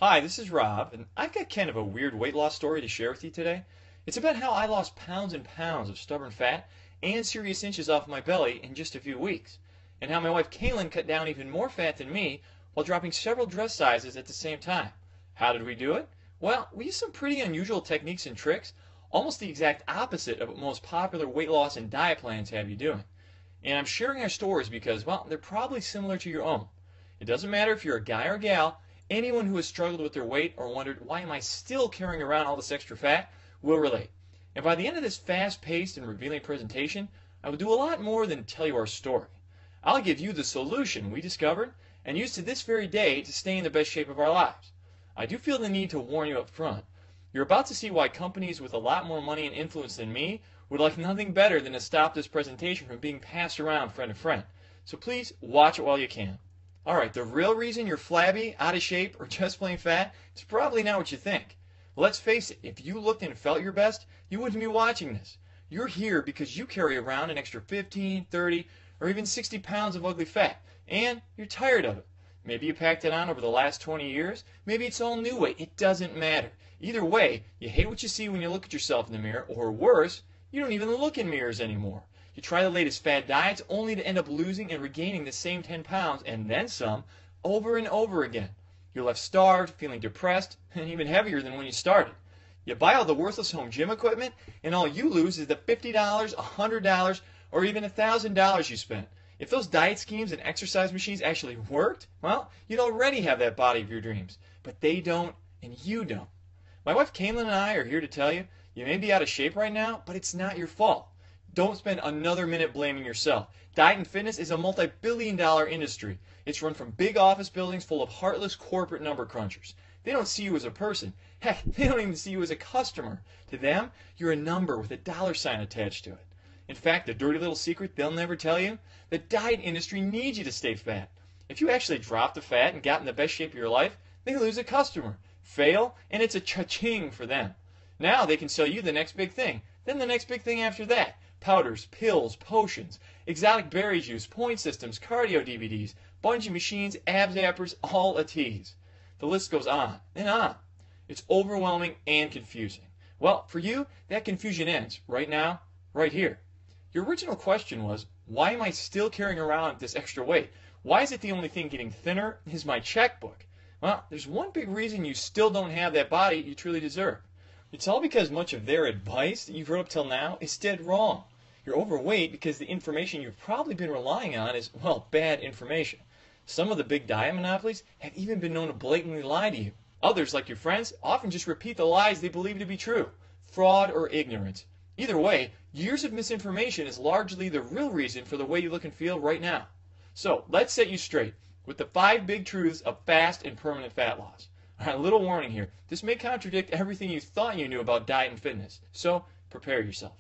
Hi, this is Rob, and I've got kind of a weird weight loss story to share with you today. It's about how I lost pounds and pounds of stubborn fat and serious inches off my belly in just a few weeks, and how my wife Kalen cut down even more fat than me while dropping several dress sizes at the same time. How did we do it? Well, we used some pretty unusual techniques and tricks, almost the exact opposite of what most popular weight loss and diet plans have you doing. And I'm sharing our stories because, well, they're probably similar to your own. It doesn't matter if you're a guy or a gal. Anyone who has struggled with their weight or wondered, why am I still carrying around all this extra fat, will relate. And by the end of this fast-paced and revealing presentation, I will do a lot more than tell you our story. I'll give you the solution we discovered and use to this very day to stay in the best shape of our lives. I do feel the need to warn you up front. You're about to see why companies with a lot more money and influence than me would like nothing better than to stop this presentation from being passed around friend to friend. So please watch it while you can. Alright, the real reason you're flabby, out of shape, or just plain fat is probably not what you think. Let's face it, if you looked and felt your best, you wouldn't be watching this. You're here because you carry around an extra 15, 30, or even 60 pounds of ugly fat, and you're tired of it. Maybe you packed it on over the last 20 years, maybe it's all new weight, it doesn't matter. Either way, you hate what you see when you look at yourself in the mirror, or worse, you don't even look in mirrors anymore. You try the latest fad diets only to end up losing and regaining the same 10 pounds and then some over and over again. You're left starved, feeling depressed, and even heavier than when you started. You buy all the worthless home gym equipment, and all you lose is the $50, $100, or even $1,000 you spent. If those diet schemes and exercise machines actually worked, well, you'd already have that body of your dreams. But they don't, and you don't. My wife Kalen and I are here to tell you, you may be out of shape right now, but it's not your fault. Don't spend another minute blaming yourself. Diet and fitness is a multi-billion-dollar industry. It's run from big office buildings full of heartless corporate number crunchers. They don't see you as a person. Heck, they don't even see you as a customer. To them, you're a number with a dollar sign attached to it. In fact, the dirty little secret they'll never tell you, the diet industry needs you to stay fat. If you actually drop the fat and got in the best shape of your life, they lose a customer, fail, and it's a cha-ching for them. Now they can sell you the next big thing, then the next big thing after that. Powders, pills, potions, exotic berry juice, point systems, cardio DVDs, bungee machines, abs appers, all a tease. The list goes on and on. It's overwhelming and confusing. Well, for you, that confusion ends right now, right here. Your original question was, why am I still carrying around this extra weight? Why is it the only thing getting thinner is my checkbook? Well, there's one big reason you still don't have that body you truly deserve. It's all because much of their advice that you've heard up till now is dead wrong. You're overweight because the information you've probably been relying on is, well, bad information. Some of the big diet monopolies have even been known to blatantly lie to you. Others, like your friends, often just repeat the lies they believe to be true. Fraud or ignorance. Either way, years of misinformation is largely the real reason for the way you look and feel right now. So, let's set you straight with the 5 big truths of fast and permanent fat loss. Alright, a little warning here. This may contradict everything you thought you knew about diet and fitness, so prepare yourself.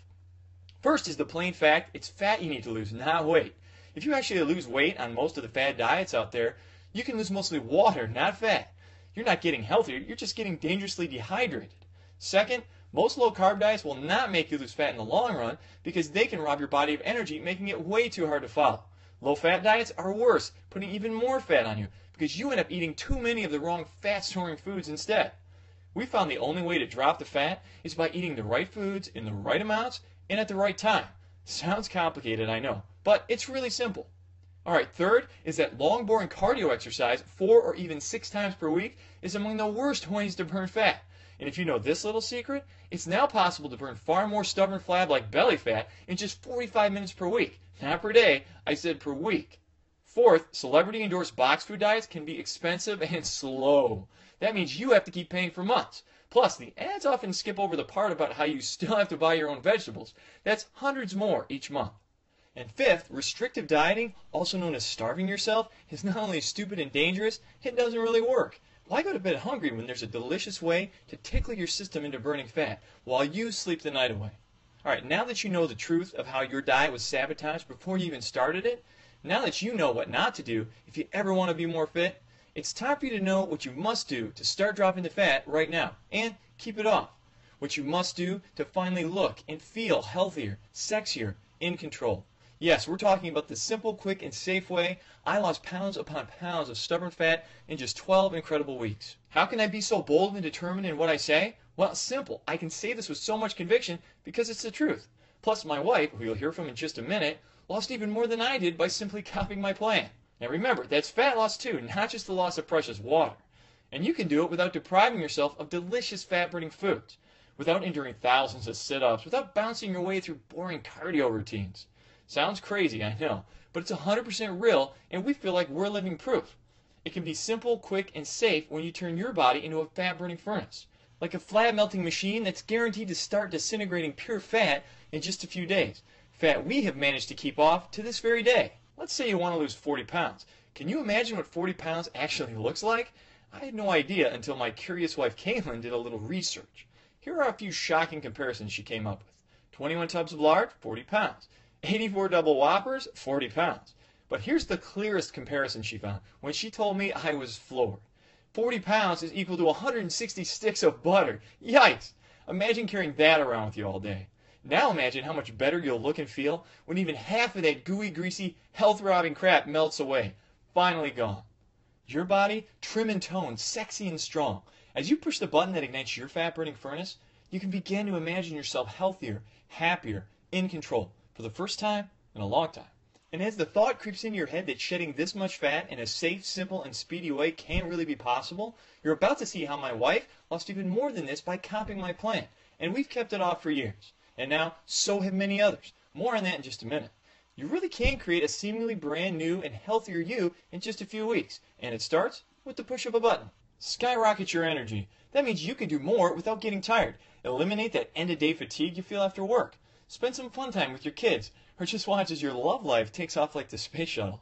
First is the plain fact, it's fat you need to lose, not weight. If you actually lose weight on most of the fad diets out there, you can lose mostly water, not fat. You're not getting healthier, you're just getting dangerously dehydrated. Second, most low-carb diets will not make you lose fat in the long run because they can rob your body of energy, making it way too hard to follow. Low-fat diets are worse, putting even more fat on you because you end up eating too many of the wrong fat-storing foods instead. We found the only way to drop the fat is by eating the right foods in the right amounts and at the right time. Sounds complicated, I know, but it's really simple. Alright, third is that long, boring cardio exercise 4 or even 6 times per week is among the worst ways to burn fat. And if you know this little secret, it's now possible to burn far more stubborn flab like belly fat in just 45 minutes per week. Not per day, I said per week. Fourth, celebrity-endorsed box food diets can be expensive and slow. That means you have to keep paying for months. Plus, the ads often skip over the part about how you still have to buy your own vegetables. That's hundreds more each month. And fifth, restrictive dieting, also known as starving yourself, is not only stupid and dangerous, it doesn't really work. Why go to bed hungry when there's a delicious way to tickle your system into burning fat while you sleep the night away? Alright, now that you know the truth of how your diet was sabotaged before you even started it, now that you know what not to do if you ever want to be more fit, it's time for you to know what you must do to start dropping the fat right now and keep it off. What you must do to finally look and feel healthier, sexier, in control. Yes, we're talking about the simple, quick, and safe way I lost pounds upon pounds of stubborn fat in just 12 incredible weeks. How can I be so bold and determined in what I say? Well, simple. I can say this with so much conviction because it's the truth. Plus, my wife, who you'll hear from in just a minute, lost even more than I did by simply copying my plan. Now remember, that's fat loss too, not just the loss of precious water. And you can do it without depriving yourself of delicious fat-burning foods, without enduring thousands of sit-ups, without bouncing your way through boring cardio routines. Sounds crazy, I know, but it's 100% real, and we feel like we're living proof. It can be simple, quick, and safe when you turn your body into a fat-burning furnace, like a flat-melting machine that's guaranteed to start disintegrating pure fat in just a few days. Fat we have managed to keep off to this very day. Let's say you want to lose 40 pounds. Can you imagine what 40 pounds actually looks like? I had no idea until my curious wife Kalen did a little research. Here are a few shocking comparisons she came up with. 21 tubs of lard, 40 pounds. 84 double whoppers, 40 pounds. But here's the clearest comparison she found when she told me I was floored. 40 pounds is equal to 160 sticks of butter. Yikes! Imagine carrying that around with you all day. Now imagine how much better you'll look and feel when even half of that gooey, greasy, health-robbing crap melts away. Finally gone. Your body, trim and toned, sexy and strong. As you push the button that ignites your fat-burning furnace, you can begin to imagine yourself healthier, happier, in control, for the first time in a long time. And as the thought creeps into your head that shedding this much fat in a safe, simple, and speedy way can't really be possible, you're about to see how my wife lost even more than this by copying my plan. And we've kept it off for years. And now, so have many others. More on that in just a minute. You really can create a seemingly brand new and healthier you in just a few weeks. And it starts with the push of a button. Skyrocket your energy. That means you can do more without getting tired. Eliminate that end-of-day fatigue you feel after work. Spend some fun time with your kids, or just watch as your love life takes off like the space shuttle.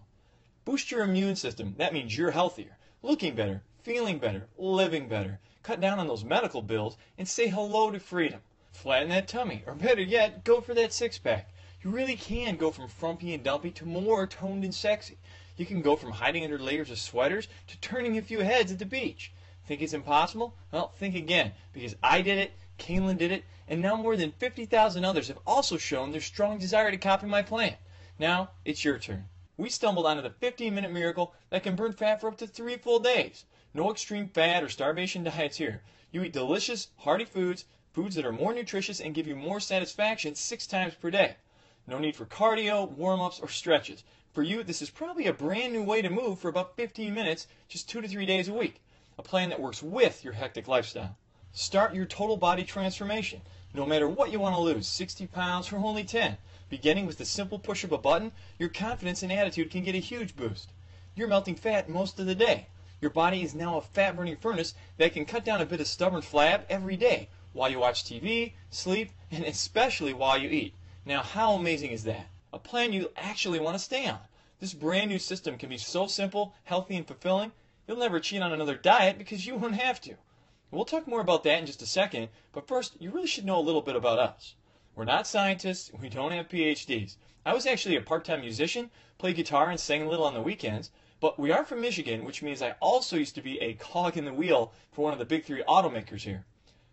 Boost your immune system. That means you're healthier, looking better, feeling better, living better. Cut down on those medical bills and say hello to freedom. Flatten that tummy, or better yet, go for that six-pack. You really can go from frumpy and dumpy to more toned and sexy. You can go from hiding under layers of sweaters to turning a few heads at the beach. Think it's impossible? Well, think again, because I did it, Kalen did it, and now more than 50,000 others have also shown their strong desire to copy my plan. Now, it's your turn. We stumbled onto the 15-minute miracle that can burn fat for up to 3 full days. No extreme fat or starvation diets here. You eat delicious, hearty foods, foods that are more nutritious and give you more satisfaction 6 times per day. No need for cardio, warm-ups, or stretches. For you, this is probably a brand new way to move for about 15 minutes, just 2 to 3 days a week. A plan that works with your hectic lifestyle. Start your total body transformation. No matter what you want to lose, 60 pounds or only 10. Beginning with the simple push of a button, your confidence and attitude can get a huge boost. You're melting fat most of the day. Your body is now a fat-burning furnace that can cut down a bit of stubborn flab every day while you watch TV, sleep, and especially while you eat. Now, how amazing is that? A plan you actually want to stay on. This brand new system can be so simple, healthy, and fulfilling, you'll never cheat on another diet because you won't have to. We'll talk more about that in just a second, but first, you really should know a little bit about us. We're not scientists, we don't have PhDs. I was actually a part-time musician, played guitar and sang a little on the weekends, but we are from Michigan, which means I also used to be a cog in the wheel for one of the big 3 automakers here.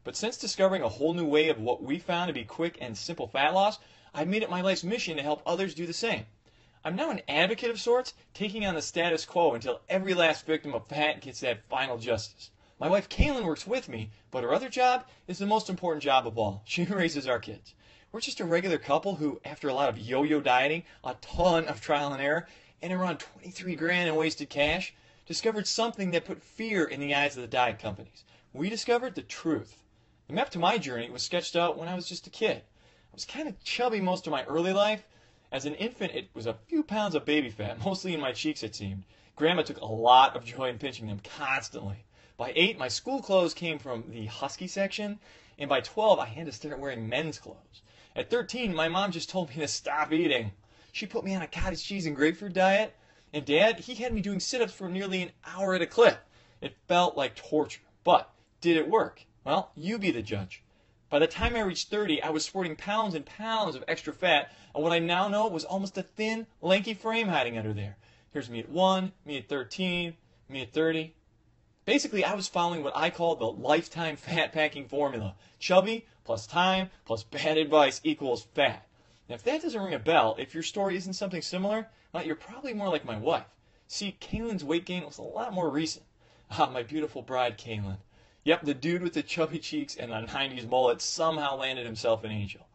But since discovering a whole new way of what we found to be quick and simple fat loss, I've made it my life's mission to help others do the same. I'm now an advocate of sorts, taking on the status quo until every last victim of fat gets that final justice. My wife Kalen works with me, but her other job is the most important job of all. She raises our kids. We're just a regular couple who, after a lot of yo-yo dieting, a ton of trial and error, and around 23 grand in wasted cash, discovered something that put fear in the eyes of the diet companies. We discovered the truth. The map to my journey was sketched out when I was just a kid. I was kind of chubby most of my early life. As an infant, it was a few pounds of baby fat, mostly in my cheeks it seemed. Grandma took a lot of joy in pinching them constantly. By 8, my school clothes came from the husky section, and by 12, I had to start wearing men's clothes. At 13, my mom just told me to stop eating. She put me on a cottage cheese and grapefruit diet, and Dad, he had me doing sit-ups for nearly an hour at a clip. It felt like torture, but did it work? Well, you be the judge. By the time I reached 30, I was sporting pounds and pounds of extra fat, and what I now know was almost a thin, lanky frame hiding under there. Here's me at 1, me at 13, me at 30. Basically, I was following what I call the lifetime fat packing formula. Chubby plus time plus bad advice equals fat. Now, if that doesn't ring a bell, if your story isn't something similar, well, you're probably more like my wife. See, Kalen's weight gain was a lot more recent. Ah, my beautiful bride, Kalen. Yep, the dude with the chubby cheeks and the 90s mullet somehow landed himself an angel.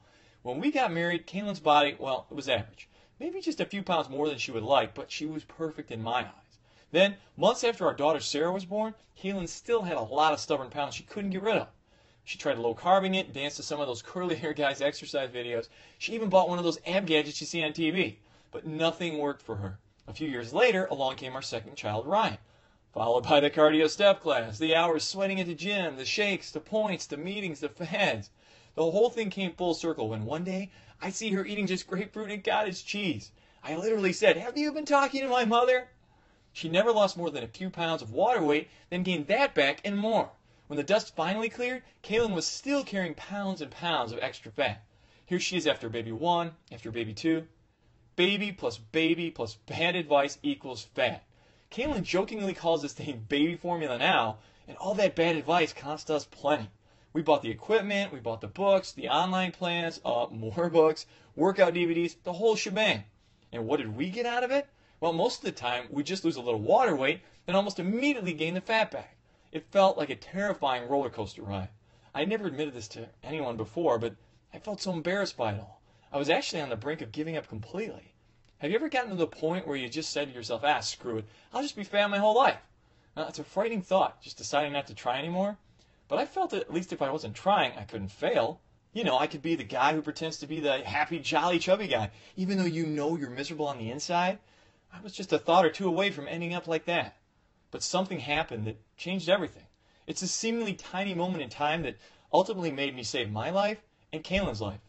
When we got married, Kalen's body, well, it was average. Maybe just a few pounds more than she would like, but she was perfect in my eyes. Then, months after our daughter Sarah was born, Kalen still had a lot of stubborn pounds she couldn't get rid of. She tried low-carbing it, danced to some of those curly hair guys' exercise videos. She even bought one of those ab gadgets you see on TV. But nothing worked for her. A few years later, along came our second child, Ryan. Followed by the cardio step class, the hours sweating at the gym, the shakes, the points, the meetings, the fads. The whole thing came full circle when one day I see her eating just grapefruit and cottage cheese. I literally said, "Have you been talking to my mother?" She never lost more than a few pounds of water weight, then gained that back and more. When the dust finally cleared, Kalen was still carrying pounds and pounds of extra fat. Here she is after baby 1, after baby 2. Baby plus bad advice equals fat. Kalen jokingly calls this thing baby formula now, and all that bad advice cost us plenty. We bought the equipment, we bought the books, the online plans, more books, workout DVDs, the whole shebang. And what did we get out of it? Well, most of the time, we just lose a little water weight, then almost immediately gain the fat back. It felt like a terrifying roller coaster ride. I never admitted this to anyone before, but I felt so embarrassed by it all. I was actually on the brink of giving up completely. Have you ever gotten to the point where you just said to yourself, screw it, I'll just be fat my whole life? Now, it's a frightening thought, just deciding not to try anymore. But I felt that at least if I wasn't trying, I couldn't fail. You know, I could be the guy who pretends to be the happy, jolly, chubby guy, even though you know you're miserable on the inside. I was just a thought or two away from ending up like that. But something happened that changed everything. It's a seemingly tiny moment in time that ultimately made me save my life and Kalen's life.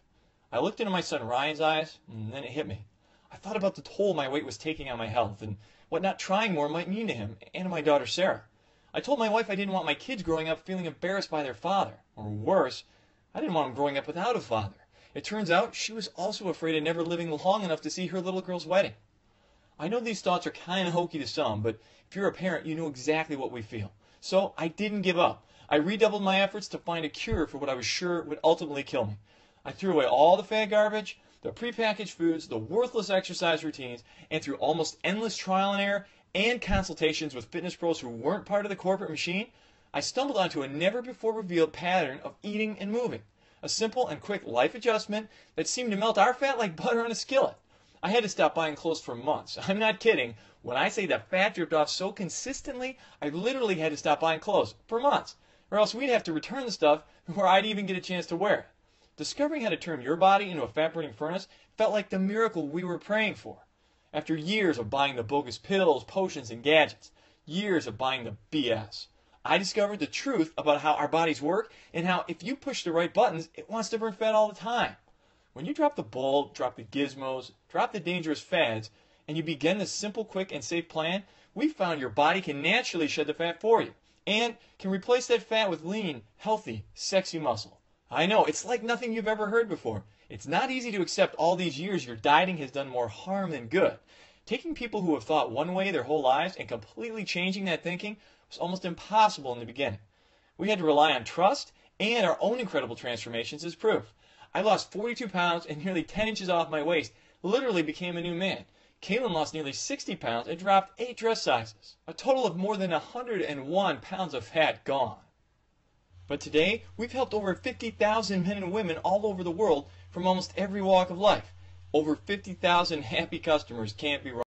I looked into my son Ryan's eyes, and then it hit me. I thought about the toll my weight was taking on my health and what not trying more might mean to him and to my daughter Sarah. I told my wife I didn't want my kids growing up feeling embarrassed by their father. Or worse, I didn't want them growing up without a father. It turns out she was also afraid of never living long enough to see her little girl's wedding. I know these thoughts are kind of hokey to some, but if you're a parent, you know exactly what we feel. So I didn't give up. I redoubled my efforts to find a cure for what I was sure would ultimately kill me. I threw away all the fat garbage, the prepackaged foods, the worthless exercise routines, and through almost endless trial and error and consultations with fitness pros who weren't part of the corporate machine, I stumbled onto a never-before-revealed pattern of eating and moving. A simple and quick life adjustment that seemed to melt our fat like butter on a skillet. I had to stop buying clothes for months. I'm not kidding. When I say that fat dripped off so consistently, I literally had to stop buying clothes for months. Or else we'd have to return the stuff before I'd even get a chance to wear it. Discovering how to turn your body into a fat-burning furnace felt like the miracle we were praying for. After years of buying the bogus pills, potions, and gadgets, years of buying the BS, I discovered the truth about how our bodies work and how if you push the right buttons, it wants to burn fat all the time. When you drop the ball, drop the gizmos, drop the dangerous fads, and you begin this simple, quick, and safe plan, we found your body can naturally shed the fat for you and can replace that fat with lean, healthy, sexy muscle. I know, it's like nothing you've ever heard before. It's not easy to accept all these years your dieting has done more harm than good. Taking people who have thought one way their whole lives and completely changing that thinking was almost impossible in the beginning. We had to rely on trust and our own incredible transformations as proof. I lost 42 pounds and nearly 10 inches off my waist, literally became a new man. Kalen lost nearly 60 pounds and dropped 8 dress sizes. A total of more than 101 pounds of fat gone. But today, we've helped over 50,000 men and women all over the world from almost every walk of life. Over 50,000 happy customers, can't be wrong.